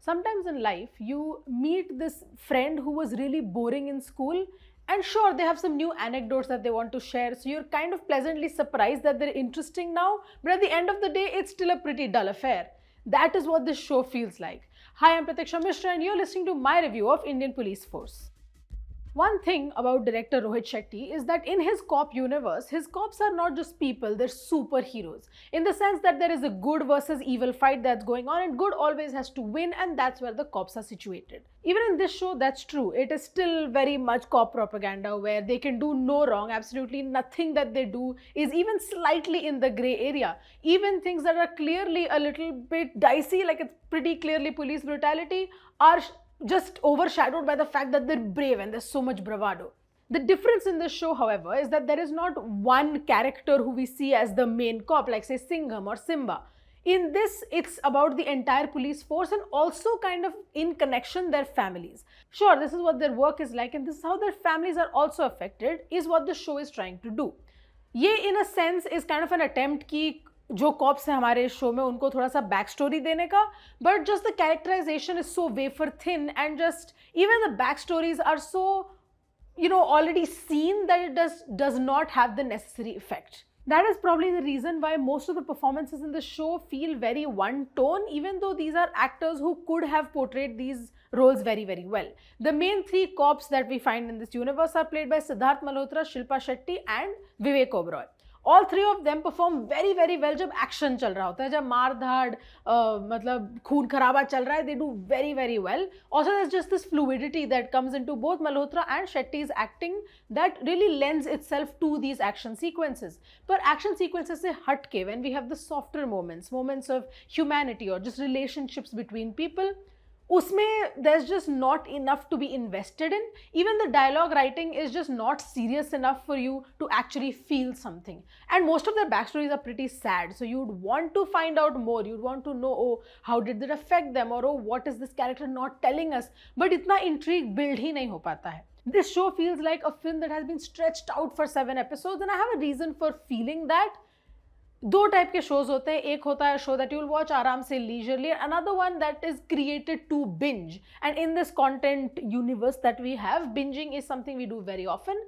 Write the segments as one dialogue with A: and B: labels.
A: Sometimes in life, you meet this friend who was really boring in school, and sure, they have some new anecdotes that they want to share. So you're kind of pleasantly surprised that they're interesting now, but at the end of the day, it's still a pretty dull affair. That is what this show feels like. Hi, I'm Pratiksha Mishra, and you're listening to my review of Indian Police Force. One thing about director Rohit Shetty is that in his cop universe, his cops are not just people, they're superheroes. In the sense that there is a good versus evil fight that's going on, and good always has to win, and that's where the cops are situated. Even in this show, that's true. It is still very much cop propaganda where they can do no wrong. Absolutely nothing that they do is even slightly in the gray area. Even things that are clearly a little bit dicey, like it's pretty clearly police brutality, are just overshadowed by the fact that they're brave and there's so much bravado. The difference in this show, however, is that there is not one character who we see as the main cop, like say Singham or Simba. In this, it's about the entire police force and also kind of in connection their families. Sure, this is what their work is like and this is how their families are also affected, is what the show is trying to do. ये in a sense is kind of an attempt कि जो cops हैं हमारे show में उनको थोड़ा सा back story देने का, but just the characterisation is so wafer thin and just even the back stories are so already seen that it does not have the necessary effect. That is probably the reason why most of the performances in the show feel very one tone, even though these are actors who could have portrayed these roles very, very well. The main three cops that we find in this universe are played by Siddharth, Malhotra, Shilpa Shetty and Vivek Oberoi. All three of them perform very, very well जब action चल रहा होता है, जब मार धाड़ मतलब खून खराबा चल रहा है, they do very, very well. Also, there's just this fluidity that comes into both Malhotra and Shetty's acting that really lends itself to these action sequences. But action sequences से हट के, when we have the softer moments of humanity or just relationships between people, उसमें there's just not enough to be invested in. Even the dialogue writing is just not serious enough for you to actually feel something. And most of their backstories are pretty sad. So you'd want to find out more. You'd want to know, oh, how did that affect them? Or, oh, what is this character not telling us? But इतना intrigue build ही नहीं हो पाता है. This show feels like a film that has been stretched out for 7 episodes, and I have a reason for feeling that. दो type के shows होते हैं, एक होता है show that you will watch आराम से leisurely, another one that is created to binge. And in this content universe that we have, binging is something we do very often.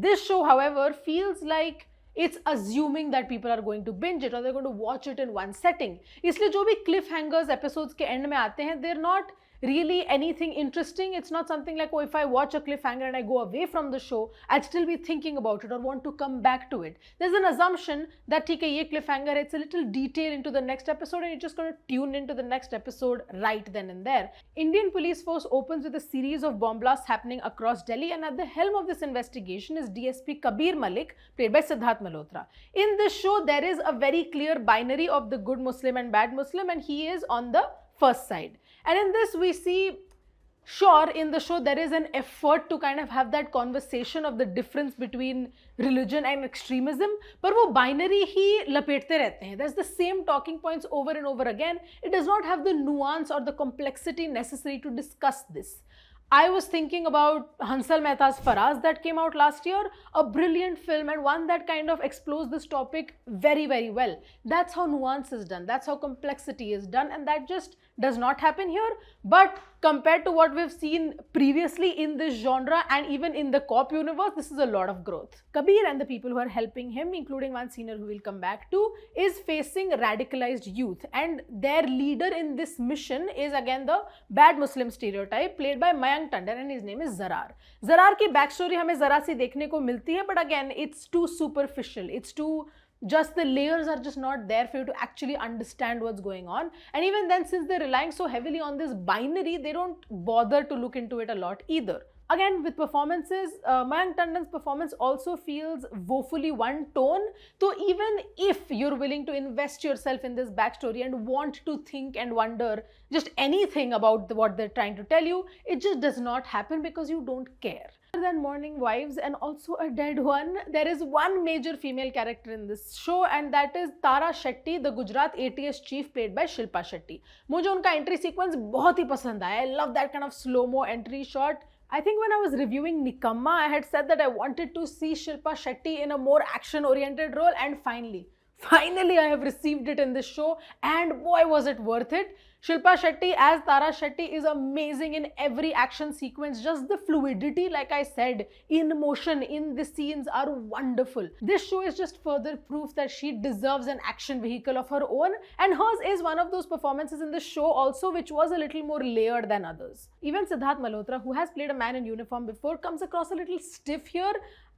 A: This show however feels like it's assuming that people are going to binge it or they're going to watch it in one setting. इसलिए जो भी cliffhangers episodes के end में आते हैं, they're not really anything interesting. It's not something like, oh, if I watch a cliffhanger and I go away from the show, I'd still be thinking about it or want to come back to it. There's an assumption that ठीक है ये cliffhanger, it's a little detail into the next episode and you're just going to tune into the next episode right then and there. Indian Police Force opens with a series of bomb blasts happening across Delhi, and at the helm of this investigation is DSP Kabir Malik, played by Siddharth Malhotra. In this show, there is a very clear binary of the good Muslim and bad Muslim, and he is on the first side. And in this, we see, sure, in the show, there is an effort to kind of have that conversation of the difference between religion and extremism, but वो binary ही लपेटते रहते हैं. There's the same talking points over and over again. It does not have the nuance or the complexity necessary to discuss this. I was thinking about Hansal Mehta's Faraz that came out last year, a brilliant film and one that kind of explores this topic very, very well. That's how nuance is done, that's how complexity is done, and that just does not happen here. But compared to what we've seen previously in this genre and even in the cop universe, this is a lot of growth. Kabir and the people who are helping him, including one senior who we'll come back to, is facing radicalized youth, and their leader in this mission is again the bad Muslim stereotype played by Mayank Tandon, and his name is Zarar. Zarar की backstory हमें जरा सी देखने को मिलती है, but again it's too superficial, it's too just the layers are just not there for you to actually understand what's going on. And even then, since they're relying so heavily on this binary, they don't bother to look into it a lot either. Again, with performances, Mayank Tandon's performance also feels woefully one tone. So even if you're willing to invest yourself in this backstory and want to think and wonder just anything about what they're trying to tell you, it just does not happen because you don't care. Other than mourning wives and also a dead one, there is one major female character in this show, and that is Tara Shetty, the Gujarat ATS chief played by Shilpa Shetty. मुझे उनका entry sequence बहुत ही पसंद आया. I love that kind of slow-mo entry shot. I think when I was reviewing Nikamma, I had said that I wanted to see Shilpa Shetty in a more action-oriented role, and finally I have received it in this show, and boy was it worth it. Shilpa Shetty as Tara Shetty is amazing in every action sequence. Just the fluidity, like I said, in motion in the scenes are wonderful. This show is just further proof that she deserves an action vehicle of her own, and hers is one of those performances in the show also which was a little more layered than others. Even Siddharth Malhotra, who has played a man in uniform before, comes across a little stiff here.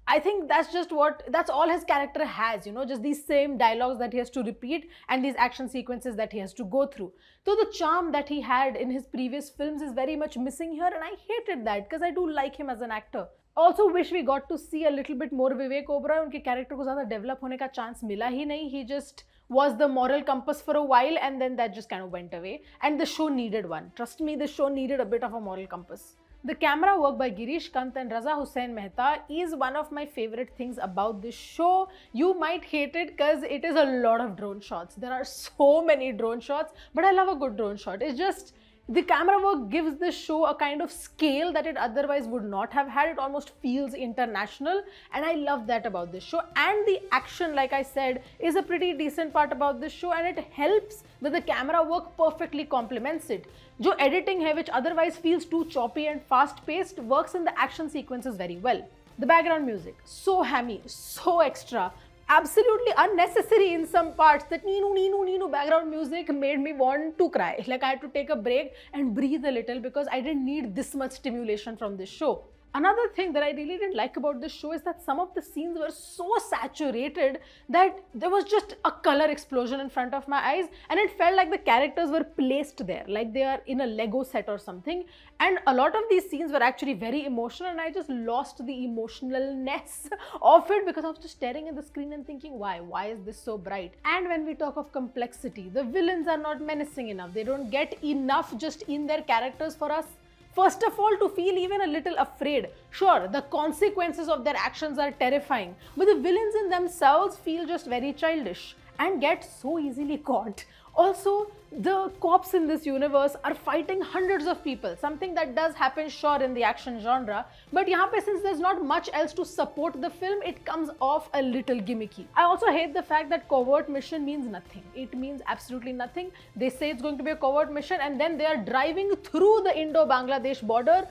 A: I think that's all his character has, just these same dialogues that he has to repeat and these action sequences that he has to go through. So the charm that he had in his previous films is very much missing here, and I hated that because I do like him as an actor. Also wish we got to see a little bit more Vivek Oberoi. उनके character को ज़्यादा develop होने का chance मिला ही नहीं. He just was the moral compass for a while, and then that just kind of went away. And the show needed one. Trust me, the show needed a bit of a moral compass. The camera work by Girish Kant and Raza Hussain Mehta is one of my favorite things about this show. You might hate it because it is a lot of drone shots. There are so many drone shots, but I love a good drone shot. It's just the camera work gives the show a kind of scale that it otherwise would not have had. It almost feels international, and I love that about this show. And the action, like I said, is a pretty decent part about this show, and it helps that the camera work perfectly complements it. जो editing है, which otherwise feels too choppy and fast-paced, works in the action sequences very well. The background music, so hammy, so extra, absolutely unnecessary in some parts. That neenu background music made me want to cry. Like I had to take a break and breathe a little because I didn't need this much stimulation from this show. Another thing that I really didn't like about this show is that some of the scenes were so saturated that there was just a color explosion in front of my eyes, and it felt like the characters were placed there, like they are in a Lego set or something. And a lot of these scenes were actually very emotional, and I just lost the emotionalness of it because I was just staring at the screen and thinking, why is this so bright? And when we talk of complexity, the villains are not menacing enough. They don't get enough just in their characters for us, first of all, to feel even a little afraid. Sure, the consequences of their actions are terrifying, but the villains in themselves feel just very childish and get so easily caught. Also, the cops in this universe are fighting hundreds of people, something that does happen, sure, in the action genre, but यहाँ पे, since there's not much else to support the film, it comes off a little gimmicky. I also hate the fact that covert mission means nothing. It means absolutely nothing. They say it's going to be a covert mission, and then they are driving through the Indo-Bangladesh border.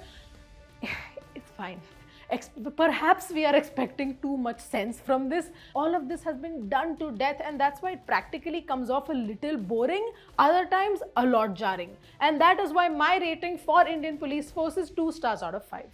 A: It's fine. Perhaps we are expecting too much sense from this. All of this has been done to death, and that's why it practically comes off a little boring, other times a lot jarring. And that is why my rating for Indian Police Force is 2 stars out of 5.